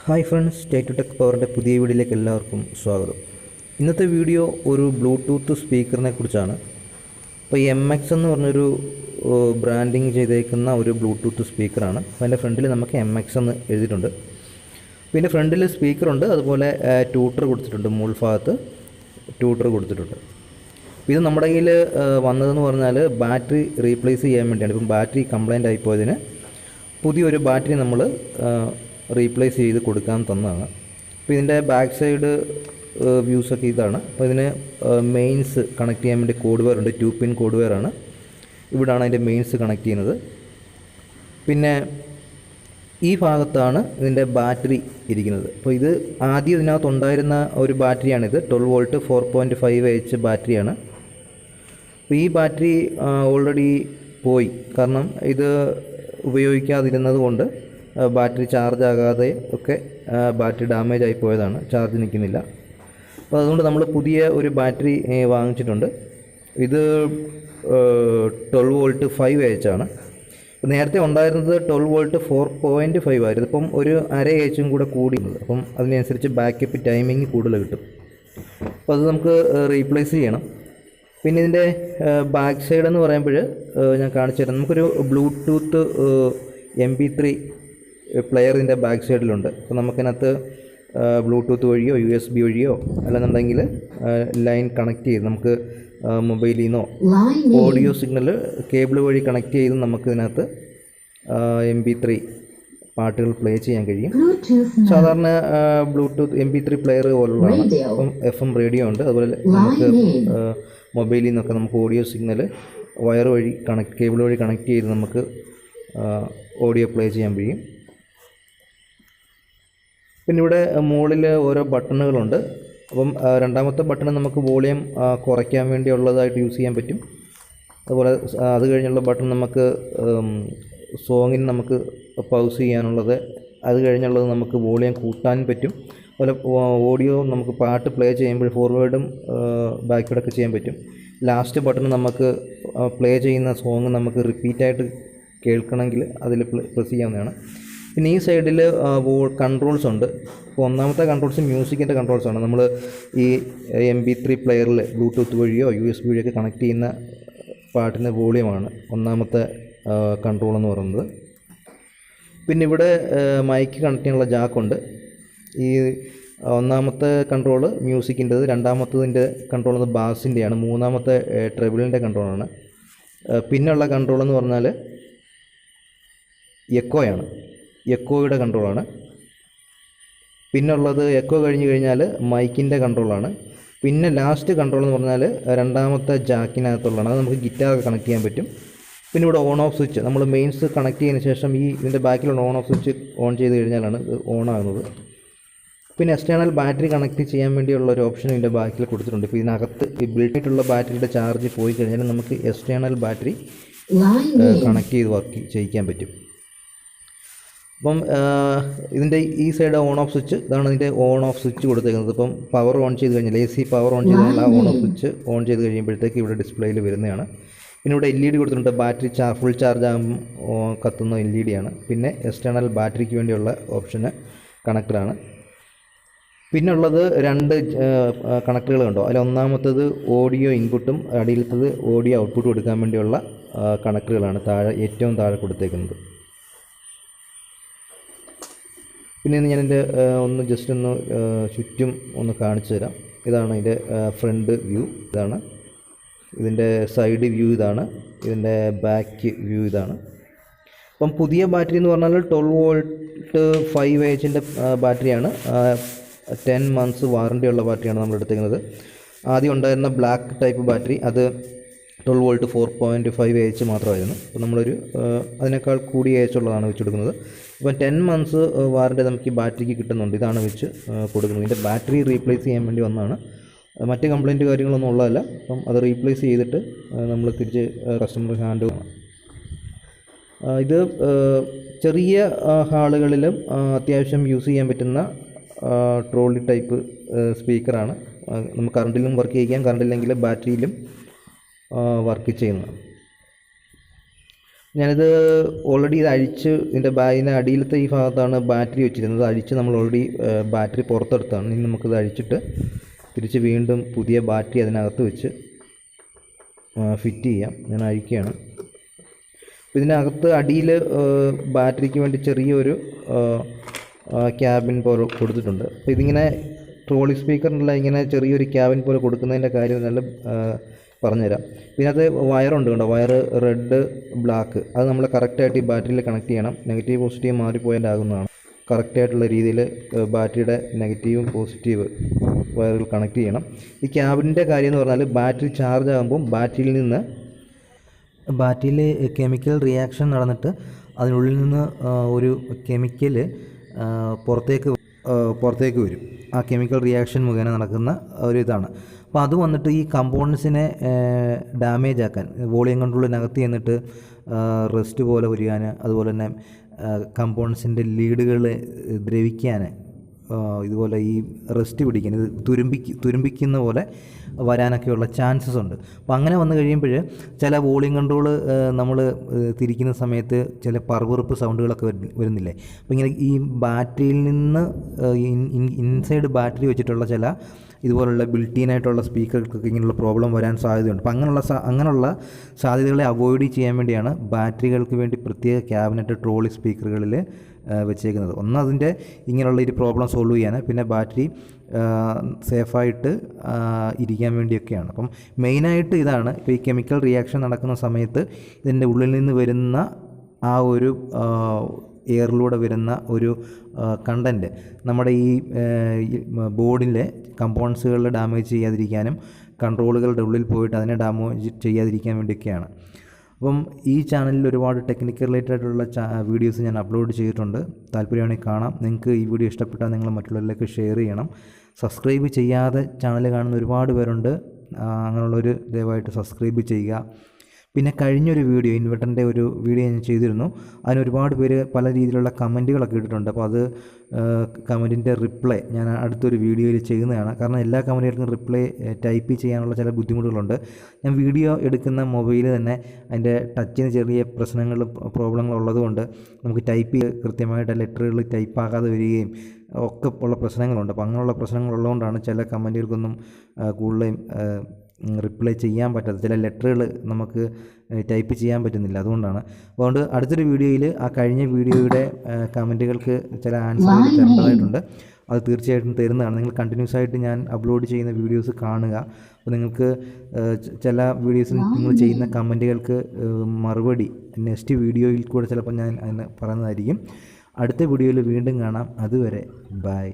Hi friends, state tech പവറിൻ്റെ പുതിയ വീഡിയോയിലേക്ക് എല്ലാവർക്കും സ്വാഗതം. ഇന്നത്തെ വീഡിയോ ഒരു ബ്ലൂടൂത്ത് സ്പീക്കറിനെ കുറിച്ചാണ്. അപ്പോൾ ഈ MX എന്ന് പറഞ്ഞൊരു ബ്രാൻഡിങ് ചെയ്തേക്കുന്ന ഒരു ബ്ലൂടൂത്ത് സ്പീക്കറാണ്. അപ്പോൾ അതിൻ്റെ ഫ്രണ്ടിൽ നമുക്ക് MX എന്ന് എഴുതിയിട്ടുണ്ട്. പിന്നെ ഫ്രണ്ടിൽ സ്പീക്കറുണ്ട്, അതുപോലെ ട്യൂട്ടർ കൊടുത്തിട്ടുണ്ട്, മുകൾ ഭാഗത്ത് ട്യൂട്ടർ കൊടുത്തിട്ടുണ്ട്. ഇത് നമ്മുടെ കയ്യിൽ വന്നതെന്ന് പറഞ്ഞാൽ ബാറ്ററി റീപ്ലേസ് ചെയ്യാൻ വേണ്ടിയാണ്. ഇപ്പം ബാറ്ററി കംപ്ലൈൻ്റ് ആയിപ്പോയതിന് പുതിയൊരു ബാറ്ററി നമ്മൾ റീപ്ലേസ് ചെയ്ത് കൊടുക്കാൻ തന്നതാണ്. അപ്പോൾ ഇതിൻ്റെ ബാക്ക് സൈഡ് വ്യൂസൊക്കെ ഇതാണ്. അപ്പോൾ ഇതിന് മെയിൻസ് കണക്ട് ചെയ്യാൻ വേണ്ടി കോഡ് വെയർ ഉണ്ട്, 2 പിൻ കോഡ് വെയറാണ്. ഇവിടാണ് അതിൻ്റെ മെയിൻസ് കണക്ട് ചെയ്യുന്നത്. പിന്നെ ഈ ഭാഗത്താണ് ഇതിൻ്റെ ബാറ്ററി ഇരിക്കുന്നത്. അപ്പോൾ ഇത് ആദ്യം ഇതിനകത്തുണ്ടായിരുന്ന ഒരു ബാറ്ററിയാണിത്, 12 വോൾട്ട് 4.5 ബാറ്ററിയാണ്. അപ്പോൾ ഈ ബാറ്ററി ഓൾറെഡി പോയി, കാരണം ഇത് ഉപയോഗിക്കാതിരുന്നത് കൊണ്ട് ബാറ്ററി ചാർജ് ആകാതെ ഒക്കെ ബാറ്ററി ഡാമേജ് ആയി പോയതാണ്, ചാർജ് നിൽക്കുന്നില്ല. അപ്പോൾ അതുകൊണ്ട് നമ്മൾ പുതിയ ഒരു ബാറ്ററി വാങ്ങിച്ചിട്ടുണ്ട്. ഇത് 12 വോൾട്ട് 5 ആണ്. നേരത്തെ ഉണ്ടായിരുന്നത് 12 വോൾട്ട് 4.5 ആയിരുന്നു. ഇപ്പം ഒരു അര ഏച്ചും കൂടെ കൂടിയുള്ളത്. അപ്പം അതിനനുസരിച്ച് ബാക്കപ്പ് ടൈമിങ് കൂടുതൽ കിട്ടും. അപ്പോൾ അത് നമുക്ക് റീപ്ലേസ് ചെയ്യണം. പിന്നെ ഇതിൻ്റെ ബാക്ക് സൈഡ് എന്ന് പറയുമ്പോൾ ഞാൻ കാണിച്ചു തരാം. നമുക്കൊരു ബ്ലൂടൂത്ത് MP3 പ്ലെയർ ഇതിൻ്റെ ബാക്ക് സൈഡിലുണ്ട്. അപ്പോൾ നമുക്കതിനകത്ത് ബ്ലൂടൂത്ത് വഴിയോ USB വഴിയോ അല്ലെന്നുണ്ടെങ്കിൽ ലൈൻ കണക്ട് ചെയ്ത് നമുക്ക് മൊബൈലിൽ നിന്നോ ഓഡിയോ സിഗ്നൽ കേബിൾ വഴി കണക്ട് ചെയ്ത് നമുക്കിതിനകത്ത് MP3 പാട്ടുകൾ പ്ലേ ചെയ്യാൻ കഴിയും. സാധാരണ ബ്ലൂടൂത്ത് MP3 പ്ലെയർ പോലുള്ളതാണ്. അപ്പം FM റേഡിയോ ഉണ്ട്. അതുപോലെ നമുക്ക് മൊബൈലിൽ നിന്നൊക്കെ നമുക്ക് ഓഡിയോ സിഗ്നൽ വയർ വഴി കേബിൾ വഴി കണക്ട് ചെയ്ത് നമുക്ക് ഓഡിയോ പ്ലേ ചെയ്യാൻ കഴിയും. പിന്നെ ഇവിടെ മുകളിൽ ഓരോ ബട്ടണുകളുണ്ട്. അപ്പം രണ്ടാമത്തെ ബട്ടൺ നമുക്ക് വോളിയം കുറയ്ക്കാൻ വേണ്ടിയുള്ളതായിട്ട് യൂസ് ചെയ്യാൻ പറ്റും. അതുപോലെ അത് കഴിഞ്ഞുള്ള ബട്ടൺ നമുക്ക് സോങ്ങിന് നമുക്ക് പൗസ് ചെയ്യാനുള്ളത്, അത് കഴിഞ്ഞുള്ളത് നമുക്ക് വോളിയം കൂട്ടാൻ പറ്റും. അതുപോലെ ഓഡിയോ നമുക്ക് പാട്ട് പ്ലേ ചെയ്യുമ്പോൾ ഫോർവേഡും ബാക്ക്വേഡൊക്കെ ചെയ്യാൻ പറ്റും. ലാസ്റ്റ് ബട്ടൺ നമുക്ക് പ്ലേ ചെയ്യുന്ന സോങ് നമുക്ക് റിപ്പീറ്റായിട്ട് കേൾക്കണമെങ്കിൽ അതിൽ പ്രസ് ചെയ്യാവുന്നതാണ്. പിന്നെ ഈ സൈഡിൽ കൺട്രോൾസ് ഉണ്ട്. അപ്പോൾ ഒന്നാമത്തെ കൺട്രോൾസ് മ്യൂസിക്കിൻ്റെ കൺട്രോൾസാണ്. നമ്മൾ ഈ MP3 പ്ലെയറിൽ ബ്ലൂടൂത്ത് വഴിയോ USB വഴിയൊക്കെ കണക്ട് ചെയ്യുന്ന പാട്ടിൻ്റെ വോളിയമാണ് ഒന്നാമത്തെ കൺട്രോൾ എന്ന് പറയുന്നത്. പിന്നെ ഇവിടെ മൈക്ക് കണക്ട് ചെയ്യാനുള്ള ജാക്കുണ്ട്. ഈ ഒന്നാമത്തെ കൺട്രോൾ മ്യൂസിക്കിൻ്റെത്, രണ്ടാമത്തതിൻ്റെ കൺട്രോൾ എന്നത് ബാസിൻ്റെയാണ്, മൂന്നാമത്തെ ട്രെബിളിൻ്റെ കൺട്രോളാണ്. പിന്നെയുള്ള കൺട്രോൾ എന്ന് പറഞ്ഞാൽ എക്കോയാണ്, എക്കോയുടെ കൺട്രോളാണ്. പിന്നുള്ളത് എക്കോ കഴിഞ്ഞ് കഴിഞ്ഞാൽ മൈക്കിൻ്റെ കൺട്രോളാണ്. പിന്നെ ലാസ്റ്റ് കൺട്രോൾ എന്ന് പറഞ്ഞാൽ രണ്ടാമത്തെ ജാക്കിനകത്തുള്ളതാണ്. അത് നമുക്ക് ഗിറ്റാറൊക്കെ കണക്ട് ചെയ്യാൻ പറ്റും. പിന്നെ ഇവിടെ ഓൺ ഓഫ് സ്വിച്ച്, നമ്മൾ മെയിൻസ് കണക്ട് ചെയ്തതിന് ശേഷം ഇതിൻ്റെ ബാക്കിലുള്ള ഓൺ ഓഫ് സ്വിച്ച് ഓൺ ചെയ്ത് കഴിഞ്ഞാലാണ് ഇത് ഓൺ ആകുന്നത്. പിന്നെ എക്സ്റ്റേണൽ ബാറ്ററി കണക്ട് ചെയ്യാൻ വേണ്ടിയുള്ള ഒരു ഓപ്ഷൻ ഇതിൻ്റെ ബാക്കിൽ കൊടുത്തിട്ടുണ്ട്. ഇപ്പോൾ ഇതിനകത്ത് ഈ ബിൽറ്റ് ആയിട്ടുള്ള ബാറ്ററിയുടെ ചാർജ് പോയി കഴിഞ്ഞാൽ നമുക്ക് എക്സ്റ്റേണൽ ബാറ്ററി കണക്ട് ചെയ്ത് വർക്ക് ചെയ്യിക്കാൻ പറ്റും. അപ്പം ഇതിൻ്റെ ഈ സൈഡ് ഓൺ ഓഫ് സ്വിച്ച്, ഇതാണ് ഇതിൻ്റെ ഓൺ ഓഫ് സ്വിച്ച് കൊടുത്തേക്കുന്നത്. ഇപ്പം പവർ ഓൺ ചെയ്ത് കഴിഞ്ഞാൽ AC പവർ ഓൺ ചെയ്ത് കഴിഞ്ഞാൽ ആ ഓൺ ഓഫ് സ്വിച്ച് ഓൺ ചെയ്ത് കഴിയുമ്പോഴത്തേക്ക് ഇവിടെ ഡിസ്പ്ലേയിൽ വരുന്നതാണ്. പിന്നെ ഇവിടെ LED കൊടുത്തിട്ടുണ്ട്. ബാറ്ററി ഫുൾ ചാർജ് ആകുമ്പോൾ കത്തുന്ന LED ആണ്. പിന്നെ എക്സ്റ്റേണൽ ബാറ്ററിക്ക് വേണ്ടിയുള്ള ഓപ്ഷന് കണക്ടറാണ്. പിന്നെ ഉള്ളത് 2 കണക്ടറുകൾ കണ്ടോ. അതിൽ ഒന്നാമത്തത് ഓഡിയോ ഇൻപുട്ടും അടിയിലത്തത് ഓഡിയോ ഔട്ട്പുട്ടും എടുക്കാൻ വേണ്ടിയുള്ള കണക്ടറുകളാണ് ഏറ്റവും താഴെ കൊടുത്തേക്കുന്നത്. പിന്നെ ഞാനിൻ്റെ ജസ്റ്റ് ഒന്ന് ചുറ്റും ഒന്ന് കാണിച്ചു തരാം. ഇതാണ് ഇതിൻ്റെ ഫ്രണ്ട് വ്യൂ, ഇതാണ് ഇതിൻ്റെ സൈഡ് വ്യൂ, ഇതാണ് ഇതിൻ്റെ ബാക്ക് വ്യൂ, ഇതാണ്. അപ്പം പുതിയ ബാറ്ററി എന്ന് പറഞ്ഞാൽ 12 വോൾട്ട് 5 ബാറ്ററിയാണ്. 10 മന്ത്സ് വാറണ്ടി ഉള്ള ബാറ്ററിയാണ് നമ്മൾ എടുത്തിരിക്കുന്നത്. ആദ്യം ഉണ്ടായിരുന്ന ബ്ലാക്ക് ടൈപ്പ് ബാറ്ററി അത് 12 വോൾട്ട് 4.5 മാത്രമായിരുന്നു. അപ്പോൾ നമ്മളൊരു അതിനേക്കാൾ കൂടിയ ഉള്ളതാണ് വെച്ച് കൊടുക്കുന്നത്. ഇപ്പം 10 മന്ത്സ് വാറണ്ടി നമുക്ക് ഈ ബാറ്ററിക്ക് കിട്ടുന്നുണ്ട്. ഇതാണ് വെച്ച് കൊടുക്കുന്നത്. ഇതിൻ്റെ ബാറ്ററി റീപ്ലേസ് ചെയ്യാൻ വേണ്ടി വന്നതാണ്. മറ്റ് കംപ്ലയിൻറ്റ് കാര്യങ്ങളൊന്നും ഉള്ളതല്ല. അപ്പം അത് റീപ്ലേസ് ചെയ്തിട്ട് നമ്മൾ തിരിച്ച് കസ്റ്റമർ ഹാൻഡ് ചെയ്യണം. ഇത് ചെറിയ ഹാളുകളിലും അത്യാവശ്യം യൂസ് ചെയ്യാൻ പറ്റുന്ന ട്രോളി ടൈപ്പ് സ്പീക്കറാണ്. നമുക്ക് കറണ്ടിലും വർക്ക് ചെയ്യിക്കാം, കറണ്ടില്ലെങ്കിൽ ബാറ്ററിയിലും വർക്ക് ചെയ്യുന്നത്. ഞാനിത് ഓൾറെഡി ഇത് അഴിച്ച് ഇതിൻ്റെ ഇതിൻ്റെ അടിയിലത്തെ ഈ ഭാഗത്താണ് ബാറ്ററി വെച്ചിരുന്നത്. അഴിച്ച് നമ്മൾ ഓൾറെഡി ബാറ്ററി പുറത്തെടുത്താണ്. ഇനി നമുക്കിത് അഴിച്ചിട്ട് തിരിച്ച് വീണ്ടും പുതിയ ബാറ്ററി അതിനകത്ത് വെച്ച് ഫിറ്റ് ചെയ്യാം. ഞാൻ അഴിക്കുകയാണ്. ഇതിനകത്ത് അടിയിൽ ബാറ്ററിക്ക് വേണ്ടി ചെറിയൊരു ക്യാബിൻ പോലെ കൊടുത്തിട്ടുണ്ട്. അപ്പോൾ ഇതിങ്ങനെ ട്രോളി സ്പീക്കറിനുള്ള ഇങ്ങനെ ചെറിയൊരു ക്യാബിൻ പോലെ കൊടുക്കുന്നതിൻ്റെ കാര്യം നല്ല പറഞ്ഞുതരാം. ഇതിനകത്ത് വയറുണ്ട് കേട്ടോ, വയർ റെഡ് ബ്ലാക്ക്. അത് നമ്മൾ കറക്റ്റായിട്ട് ഈ ബാറ്ററിയിൽ കണക്ട് ചെയ്യണം. നെഗറ്റീവ് പോസിറ്റീവ് മാറിപ്പോയാൽ ആകുന്നതാണ്. കറക്റ്റായിട്ടുള്ള രീതിയിൽ ബാറ്ററിയുടെ നെഗറ്റീവും പോസിറ്റീവ് വയറുകൾ കണക്ട് ചെയ്യണം. ഈ ക്യാബിൻ്റെ കാര്യം എന്ന് പറഞ്ഞാൽ ബാറ്ററി ചാർജ് ആകുമ്പം ബാറ്ററിയിൽ കെമിക്കൽ റിയാക്ഷൻ നടന്നിട്ട് അതിനുള്ളിൽ നിന്ന് ഒരു കെമിക്കൽ പുറത്തേക്ക് വരും. ആ കെമിക്കൽ റിയാക്ഷൻ മുഖേന നടക്കുന്ന ഒരു ഇതാണ്. അപ്പോൾ അത് വന്നിട്ട് ഈ കമ്പോണൻസിനെ ഡാമേജ് ആക്കാൻ, വോളിയം കൺട്രോളിനകത്ത് ചെന്നിട്ട് റെസ്റ്റ് പോലെ വരികാൻ, അതുപോലെ തന്നെ കമ്പോണൻസിൻ്റെ ലീഡുകൾ ദ്രവിക്കാൻ, ഇതുപോലെ ഈ റെസ്റ്റ് പിടിക്കാൻ, ഇത് തുരുമ്പിക്കുന്ന പോലെ വരാനൊക്കെയുള്ള ചാൻസസ് ഉണ്ട്. അപ്പോൾ അങ്ങനെ വന്നു കഴിയുമ്പോൾ ചില വോളിയം കൺട്രോൾ നമ്മൾ തിരിക്കുന്ന സമയത്ത് ചില പറുപറുപ്പ് സൗണ്ടുകളൊക്കെ വരുന്നില്ലേ. അപ്പോൾ ഇങ്ങനെ ഈ ബാറ്ററിയിൽ നിന്ന് ഇൻസൈഡ് ബാറ്ററി വെച്ചിട്ടുള്ള ചില ഇതുപോലുള്ള ബിൽറ്റീനായിട്ടുള്ള സ്പീക്കർക്കൊക്കെ ഇങ്ങനെയുള്ള പ്രോബ്ലം വരാൻ സാധ്യതയുണ്ട്. അപ്പോൾ അങ്ങനെയുള്ള സാധ്യതകളെ അവോയ്ഡ് ചെയ്യാൻ വേണ്ടിയാണ് ബാറ്ററികൾക്ക് വേണ്ടി പ്രത്യേക ക്യാബിനറ്റ് ട്രോളി സ്പീക്കറുകളിൽ വെച്ചേക്കുന്നത്. ഒന്ന് അതിൻ്റെ ഇങ്ങനെയുള്ള ഒരു പ്രോബ്ലം സോൾവ് ചെയ്യാൻ, പിന്നെ ബാറ്ററി സേഫായിട്ട് ഇരിക്കാൻ വേണ്ടിയൊക്കെയാണ്. അപ്പം മെയിനായിട്ട് ഇതാണ്. ഇപ്പോൾ ഈ കെമിക്കൽ റിയാക്ഷൻ നടക്കുന്ന സമയത്ത് ഇതിൻ്റെ ഉള്ളിൽ നിന്ന് വരുന്ന ആ ഒരു എയറിലൂടെ വരുന്ന ഒരു കണ്ടൻറ്റ് നമ്മുടെ ഈ ബോർഡിലെ കമ്പോണൻസുകളിൽ ഡാമേജ് ചെയ്യാതിരിക്കാനും കൺട്രോളുകളുടെ ഉള്ളിൽ പോയിട്ട് അതിനെ ഡാമേജ് ചെയ്യാതിരിക്കാൻ വേണ്ടിയൊക്കെയാണ്. അപ്പം ഈ ചാനലിൽ ഒരുപാട് ടെക്നിക്കൽ റിലേറ്റഡ് ആയിട്ടുള്ള വീഡിയോസ് ഞാൻ അപ്ലോഡ് ചെയ്തിട്ടുണ്ട്. താല്പര്യമാണെങ്കിൽ കാണാം. നിങ്ങൾക്ക് ഈ വീഡിയോ ഇഷ്ടപ്പെട്ടാൽ നിങ്ങൾ മറ്റുള്ളവരിലേക്ക് ഷെയർ ചെയ്യണം. സബ്സ്ക്രൈബ് ചെയ്യാതെ ചാനൽ കാണുന്ന ഒരുപാട് പേരുണ്ട്. അങ്ങനെയുള്ളൊരു ദയവായിട്ട് സബ്സ്ക്രൈബ് ചെയ്യുക. പിന്നെ കഴിഞ്ഞൊരു വീഡിയോ, ഇൻവെർട്ടറിൻ്റെ ഒരു വീഡിയോ ഞാൻ ചെയ്തിരുന്നു. അതിന് ഒരുപാട് പേര് പല രീതിയിലുള്ള കമൻറ്റുകളൊക്കെ ഇട്ടിട്ടുണ്ട്. അപ്പോൾ അത് കമൻറ്റിൻ്റെ റിപ്ലൈ ഞാൻ അടുത്തൊരു വീഡിയോയിൽ ചെയ്യുന്നതാണ്. കാരണം എല്ലാ കമൻറ്റുകൾക്കും റിപ്ലൈ ടൈപ്പ് ചെയ്യാനുള്ള ചില ബുദ്ധിമുട്ടുകളുണ്ട്. ഞാൻ വീഡിയോ എടുക്കുന്ന മൊബൈൽ തന്നെ അതിൻ്റെ ടച്ചിന് ചെറിയ പ്രോബ്ലങ്ങൾ ഉള്ളതുകൊണ്ട് നമുക്ക് ടൈപ്പ് കൃത്യമായിട്ട് ലെറ്ററുകൾ ടൈപ്പാകാതെ വരികയും ഒക്കെ ഉള്ള പ്രശ്നങ്ങളുണ്ട്. അപ്പോൾ അങ്ങനെയുള്ള പ്രശ്നങ്ങളുള്ളതുകൊണ്ടാണ് ചില കമൻറ്റുകൾക്കൊന്നും കൂടുതലും റിപ്ലൈ ചെയ്യാൻ പറ്റാത്ത, ചില ലെറ്ററുകൾ നമുക്ക് ടൈപ്പ് ചെയ്യാൻ പറ്റുന്നില്ല. അതുകൊണ്ട് അടുത്തൊരു വീഡിയോയിൽ ആ കഴിഞ്ഞ വീഡിയോയുടെ കമൻറ്റുകൾക്ക് ചില ആൻസറുകൾ തരേണ്ടതായിട്ടുണ്ട്. അത് തീർച്ചയായിട്ടും തരുന്നതാണ്. നിങ്ങൾ കണ്ടിന്യൂസ് ആയിട്ട് ഞാൻ അപ്ലോഡ് ചെയ്യുന്ന വീഡിയോസ് കാണുക. അപ്പോൾ നിങ്ങൾക്ക് ചില വീഡിയോസിൽ നിങ്ങൾ ചെയ്യുന്ന കമൻറ്റുകൾക്ക് മറുപടി നെക്സ്റ്റ് വീഡിയോയിൽ കൂടെ ചിലപ്പോൾ ഞാൻ അതിന് പറയുന്നതായിരിക്കും. അടുത്ത വീഡിയോയിൽ വീണ്ടും കാണാം. അതുവരെ ബൈ.